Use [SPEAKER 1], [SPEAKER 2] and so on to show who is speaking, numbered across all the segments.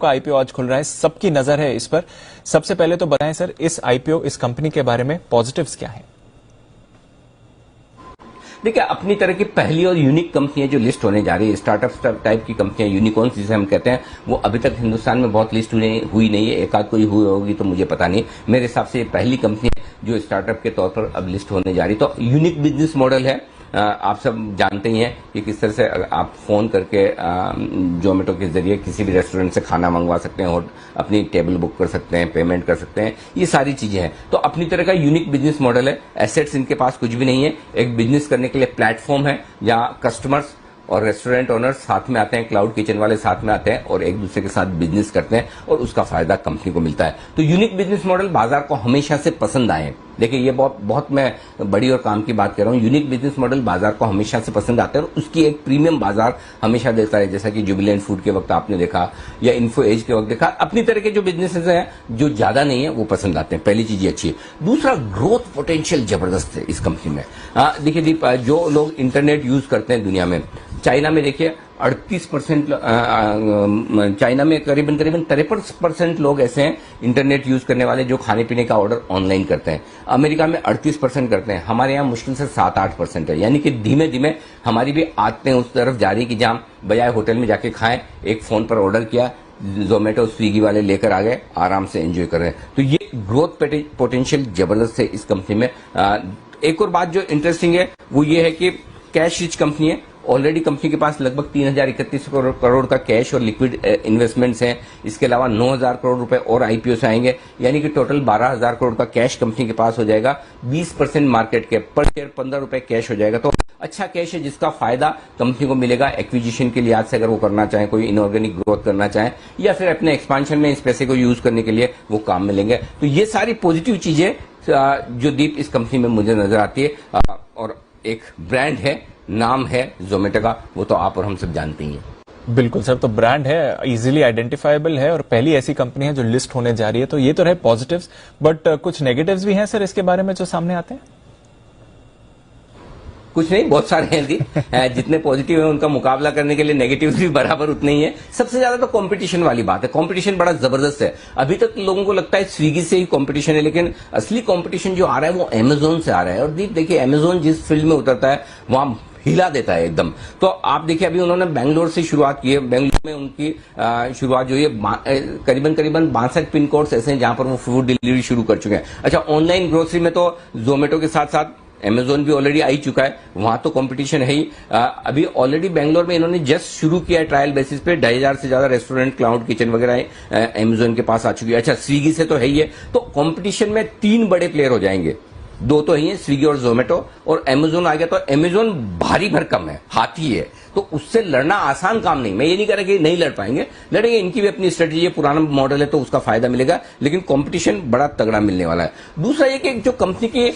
[SPEAKER 1] का आईपीओ आज खुल रहा है, सबकी नजर है इस पर। सबसे पहले तो बताएं सर, इस आईपीओ, इस कंपनी के बारे में पॉजिटिव्स क्या है?
[SPEAKER 2] देखिए, अपनी तरह की पहली और यूनिक कंपनियां जो लिस्ट होने जा रही है, स्टार्टअप टाइप की कंपनियां, यूनिकॉर्न्स जिसे हम कहते हैं, वो अभी तक हिंदुस्तान में बहुत लिस्ट हुई नहीं है। एक आध कोई हुई होगी तो मुझे पता नहीं। मेरे हिसाब से ये पहली कंपनी है जो स्टार्टअप के तौर पर अब लिस्ट होने जा रही। तो यूनिक बिजनेस मॉडल है। आप सब जानते ही हैं कि किस तरह से आप फोन करके जोमेटो के जरिए किसी भी रेस्टोरेंट से खाना मंगवा सकते हैं और अपनी टेबल बुक कर सकते हैं, पेमेंट कर सकते हैं, ये सारी चीजें हैं। तो अपनी तरह का यूनिक बिजनेस मॉडल है। एसेट्स इनके पास कुछ भी नहीं है। एक बिजनेस करने के लिए प्लेटफॉर्म है जहां कस्टमर्स और रेस्टोरेंट ओनर्स साथ में आते हैं, क्लाउड किचन वाले साथ में आते हैं और एक दूसरे के साथ बिजनेस करते हैं और उसका फायदा कंपनी को मिलता है। तो यूनिक बिजनेस मॉडल बाजार को हमेशा से पसंद आए। देखिए, ये बहुत मैं बड़ी और काम की बात कर रहा हूं। यूनिक बिजनेस मॉडल बाजार को हमेशा से पसंद आते हैं और उसकी एक प्रीमियम बाजार हमेशा देता है। जैसा कि जुबिलेंट फूड के वक्त आपने देखा या इन्फो एज के वक्त देखा। अपनी तरह के जो बिजनेसेस हैं जो ज्यादा नहीं है वो पसंद आते हैं। पहली चीज अच्छी है। दूसरा, ग्रोथ पोटेंशियल जबरदस्त है इस कंपनी में। देखिए दीप, जो लोग इंटरनेट यूज करते हैं दुनिया में, चाइना में देखिए 38%, चाइना में करीबन 53% लोग ऐसे हैं इंटरनेट यूज करने वाले जो खाने पीने का ऑर्डर ऑनलाइन करते हैं। अमेरिका में 38% करते हैं। हमारे यहाँ मुश्किल से 7-8% है। यानी कि धीमे धीमे हमारी भी आदतें उस तरफ जा रही कि जहां बजाय होटल में जाके खाएं, एक फोन पर ऑर्डर किया, जोमेटो स्विगी वाले लेकर आ गए, आराम से एंजॉय कर रहे हैं। तो ये ग्रोथ पोटेंशियल जबरदस्त है इस कंपनी में। एक और बात जो इंटरेस्टिंग है वो ये है कि कैश रिच कंपनी है। ऑलरेडी कंपनी के पास लगभग 3031 करोड़ का कैश और लिक्विड इन्वेस्टमेंट्स हैं। इसके अलावा 9000 करोड़ रुपए और आईपीओ से आएंगे, यानी कि टोटल 12000 करोड़ का कैश कंपनी के पास हो जाएगा। 20% मार्केट कैप, पर शेयर 15 रुपए कैश हो जाएगा। तो अच्छा कैश है जिसका फायदा कंपनी को मिलेगा एक्विजिशन के लिहाज से, अगर वो करना चाहे, कोई इनऑर्गेनिक ग्रोथ करना चाहे या फिर अपने एक्सपांशन में इस पैसे को यूज करने के लिए वो काम में लेंगे। तो ये सारी पॉजिटिव चीजें जो दीप इस कंपनी में मुझे नजर आती है। और एक ब्रांड है, नाम है जोमेटो का, वो तो आप और हम सब जानते ही हैं।
[SPEAKER 1] बिल्कुल सर, तो ब्रांड है, इजीली आइडेंटिफाइबल है और पहली ऐसी कंपनी है जो लिस्ट होने जा रही है। तो ये तो रहे पॉजिटिव्स, बट कुछ नेगेटिव्स भी हैं सर इसके बारे में जो सामने आते हैं?
[SPEAKER 2] कुछ नहीं, बहुत सारे हैं जी। जितने पॉजिटिव है उनका मुकाबला करने के लिए नेगेटिव भी बराबर उतने ही है। सबसे ज्यादा तो कंपटीशन वाली बात है। कंपटीशन बड़ा जबरदस्त है। अभी तक लोगों को लगता है स्विगी से ही कंपटीशन है, लेकिन असली कंपटीशन जो आ रहा है वो अमेजोन से आ रहा है। और देखिए, अमेजोन जिस फील्ड में उतरता है वहां हिला देता है एकदम। तो आप देखिए, अभी उन्होंने बेंगलोर से शुरुआत की है। बेंगलोर में उनकी शुरुआत जो है करीबन 62 पिन कोड्स ऐसे हैं जहां पर वो फूड डिलीवरी शुरू कर चुके हैं। अच्छा, ऑनलाइन ग्रोसरी में तो जोमेटो के साथ साथ अमेजोन भी ऑलरेडी आ चुका है, वहां तो कंपटीशन है ही। अभी ऑलरेडी बेंगलोर में इन्होंने जस्ट शुरू किया है ट्रायल बेसिस पे। 2,500 से ज्यादा रेस्टोरेंट, क्लाउड किचन वगैरह अमेजोन के पास आ चुकी है। अच्छा, स्विगी से तो है ही है। तो कंपटीशन में 3 बड़े प्लेयर हो जाएंगे। 2 तो ही है, स्विगी और जोमेटो, और अमेजोन आ गया तो अमेजोन भारी भरकम है, हाथी है। तो उससे लड़ना आसान काम नहीं। मैं ये नहीं कह रहा कि नहीं लड़ पाएंगे, लड़ेंगे। इनकी भी अपनी स्ट्रेटेजी है, पुराना मॉडल है तो उसका फायदा मिलेगा, लेकिन कंपटीशन बड़ा तगड़ा मिलने वाला है। दूसरा ये कि जो कंपनी के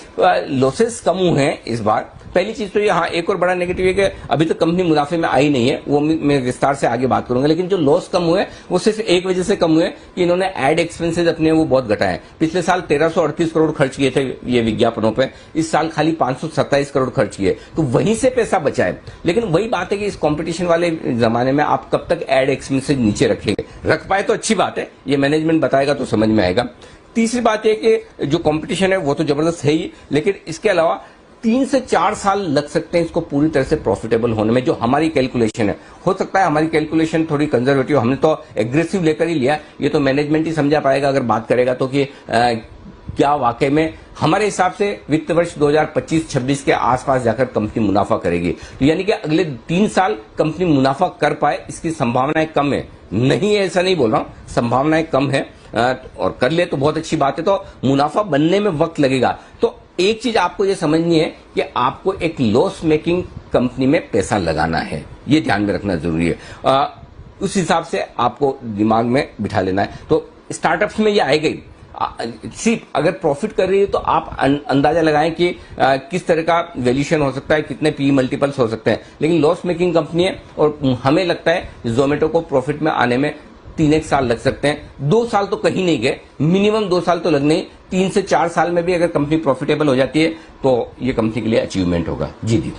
[SPEAKER 2] लॉसेस कम हुए हैं इस बार, पहली चीज तो ये, हाँ, एक और बड़ा नेगेटिव है कि अभी तक कंपनी मुनाफे में आई नहीं है, वो मैं विस्तार से आगे बात करूंगा। लेकिन जो लॉस कम हुए वो सिर्फ एक वजह से कम हुए कि इन्होंने एड एक्सपेंसेस अपने वो बहुत घटाए। पिछले साल 1338 करोड़ खर्च किए थे ये विज्ञापनों पे, इस साल खाली 527 करोड़ खर्च किए, तो वहीं से पैसा बचा है। लेकिन वही बात है कि इस कंपटीशन वाले जमाने में आप कब तक एड एक्सपेंसेस नीचे रखेंगे। रख पाए तो अच्छी बात है, ये मैनेजमेंट बताएगा तो समझ में आएगा। तीसरी बात यह कि जो कंपटीशन है वो तो जबरदस्त है ही, लेकिन इसके अलावा 3 से 4 साल लग सकते हैं इसको पूरी तरह से प्रॉफिटेबल होने में, जो हमारी कैलकुलेशन है। हो सकता है हमारी कैलकुलेशन थोड़ी कंजर्वेटिव, हमने तो एग्रेसिव लेकर ही लिया, ये तो मैनेजमेंट ही समझा पाएगा अगर बात करेगा तो, कि क्या वाकई में हमारे हिसाब से वित्त वर्ष 2025-26 के आसपास जाकर कंपनी मुनाफा करेगी। तो यानी कि अगले 3 साल कंपनी मुनाफा कर पाए, इसकी संभावनाएं कम है। नहीं है ऐसा नहीं बोल रहा हूं, संभावनाएं कम है, और कर ले तो बहुत अच्छी बात है। तो मुनाफा बनने में वक्त लगेगा। तो एक चीज आपको यह समझनी है कि आपको एक लॉस मेकिंग कंपनी में पैसा लगाना है, ये ध्यान में रखना जरूरी है। उस हिसाब से आपको दिमाग में बिठा लेना है। तो स्टार्टअप्स में ये आएगा ही। सिर्फ अगर प्रॉफिट कर रही है तो आप अंदाजा लगाएं कि किस तरह का वैल्यूएशन हो सकता है, कितने पी मल्टीपल्स हो सकते हैं। लेकिन लॉस मेकिंग कंपनी है और हमें लगता है जोमेटो को प्रॉफिट में आने में 3-1 साल लग सकते हैं। 2 साल तो कहीं नहीं गए, मिनिमम 2 साल तो लगने ही। 3 से 4 साल में भी अगर कंपनी प्रॉफिटेबल हो जाती है तो ये कंपनी के लिए अचीवमेंट होगा। जी।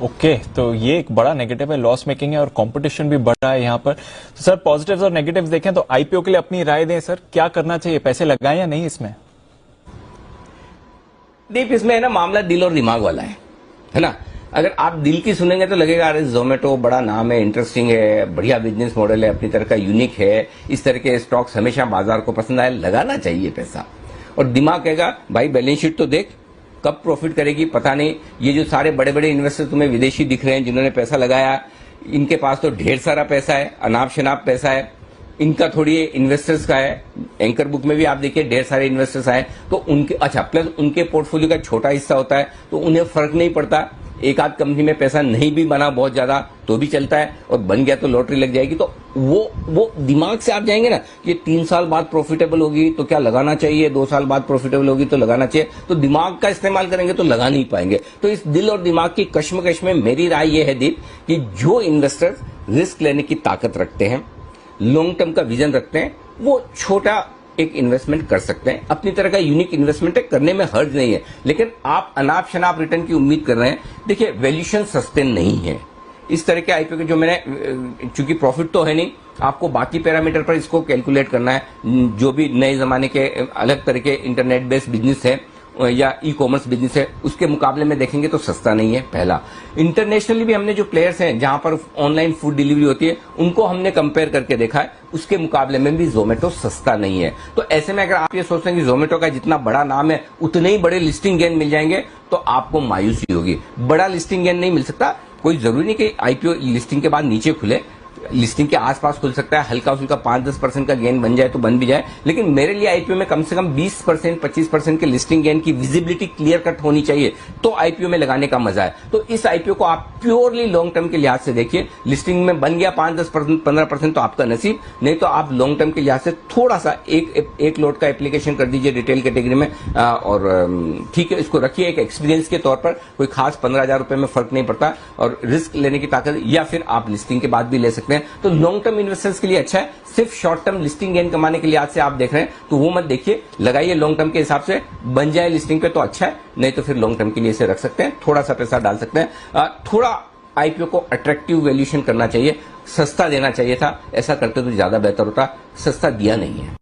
[SPEAKER 1] ओके, तो ये एक बड़ा नेगेटिव है, लॉस मेकिंग है और कंपटीशन भी बढ़ा है यहाँ पर। तो सर पॉजिटिव्स और नेगेटिव्स देखें तो आईपीओ के लिए अपनी राय दें सर, क्या करना चाहिए, पैसे लगाएं या नहीं इसमें?
[SPEAKER 2] दीप, इसमें है ना मामला दिल और दिमाग वाला है ना। अगर आप दिल की सुनेंगे तो लगेगा अरे जोमेटो बड़ा नाम है, इंटरेस्टिंग है, बढ़िया बिजनेस मॉडल है, अपनी तरह का यूनिक है, इस तरह के स्टॉक्स हमेशा बाजार को पसंद आए, लगाना चाहिए पैसा। और दिमाग कहेगा भाई बैलेंस शीट तो देख, कब प्रॉफिट करेगी पता नहीं। ये जो सारे बड़े बड़े इन्वेस्टर तुम्हें विदेशी दिख रहे हैं जिन्होंने पैसा लगाया, इनके पास तो ढेर सारा पैसा है, अनाप शनाप पैसा है, इनका थोड़ी इन्वेस्टर्स का है। एंकर बुक में भी आप देखिए ढेर सारे इन्वेस्टर्स आए, तो उनके अच्छा प्लस उनके पोर्टफोलियो का छोटा हिस्सा होता है, तो उन्हें फर्क नहीं पड़ता। एक आध कंपनी में पैसा नहीं भी बना बहुत ज्यादा तो भी चलता है, और बन गया तो लॉटरी लग जाएगी। तो वो दिमाग से आप जाएंगे ना कि 3 साल बाद प्रॉफिटेबल होगी तो क्या लगाना चाहिए, 2 साल बाद प्रॉफिटेबल होगी तो लगाना चाहिए, तो दिमाग का इस्तेमाल करेंगे तो लगा नहीं पाएंगे। तो इस दिल और दिमाग की कश्मकश में मेरी राय यह है दीप कि जो इन्वेस्टर रिस्क लेने की ताकत रखते हैं, लॉन्ग टर्म का विजन रखते हैं, वो छोटा एक इन्वेस्टमेंट कर सकते हैं। अपनी तरह का यूनिक इन्वेस्टमेंट है, करने में हर्ज नहीं है। लेकिन आप अनाप शनाप रिटर्न की उम्मीद कर रहे हैं, देखिए वैल्यूएशन सस्टेन नहीं है इस तरह के आईपीओ के। जो मैंने चूंकि प्रॉफिट तो है नहीं, आपको बाकी पैरामीटर पर इसको कैलकुलेट करना है। जो भी नए जमाने के अलग तरह के इंटरनेट बेस्ड बिजनेस है या ई कॉमर्स बिजनेस है, उसके मुकाबले में देखेंगे तो सस्ता नहीं है। पहला, इंटरनेशनली भी हमने जो प्लेयर्स हैं जहां पर ऑनलाइन फूड डिलीवरी होती है, उनको हमने कंपेयर करके देखा है, उसके मुकाबले में भी जोमेटो सस्ता नहीं है। तो ऐसे में अगर आप ये सोचते हैं कि जोमेटो का जितना बड़ा नाम है उतने ही बड़े लिस्टिंग गेन मिल जाएंगे, तो आपको मायूसी होगी। बड़ा लिस्टिंग गेन नहीं मिल सकता। कोई जरूरी नहीं कि आईपीओ लिस्टिंग के बाद नीचे खुले, लिस्टिंग के आसपास खुल सकता है, हल्का फुल्का 5-10% का गेन बन जाए तो बन भी जाए। लेकिन मेरे लिए आईपीओ में कम से कम 20% 25% के लिस्टिंग गेन की विजिबिलिटी क्लियर कट होनी चाहिए, तो आईपीओ में लगाने का मजा है। तो इस आईपीओ को आप प्योरली लॉन्ग टर्म के लिहाज से देखिए। लिस्टिंग में बन गया 5-10% 15% तो आपका नसीब, नहीं तो आप लॉन्ग टर्म के लिहाज से थोड़ा सा एक लोट का एप्लीकेशन कर दीजिए रिटेल कैटेगरी में, और ठीक है, इसको रखिए एक एक्सपीरियंस के तौर पर। कोई खास 15,000 रुपए में फर्क नहीं पड़ता, और रिस्क लेने की ताकत, या फिर आप लिस्टिंग के बाद भी ले सकते हैं। तो लॉन्ग टर्म इन्वेस्टर्स के लिए अच्छा है। सिर्फ शॉर्ट टर्म लिस्टिंग गेन कमाने के लिए आज से आप देख रहे हैं तो वो मत देखिए, लगाइए लॉन्ग टर्म के हिसाब से। बन जाए लिस्टिंग पे तो अच्छा है, नहीं तो फिर लॉन्ग टर्म के लिए इसे रख सकते हैं, थोड़ा सा पैसा डाल सकते हैं। थोड़ा आईपीओ को अट्रैक्टिव वैल्यूएशन करना चाहिए, सस्ता देना चाहिए था, ऐसा करते तो ज्यादा बेहतर होता। सस्ता दिया नहीं है।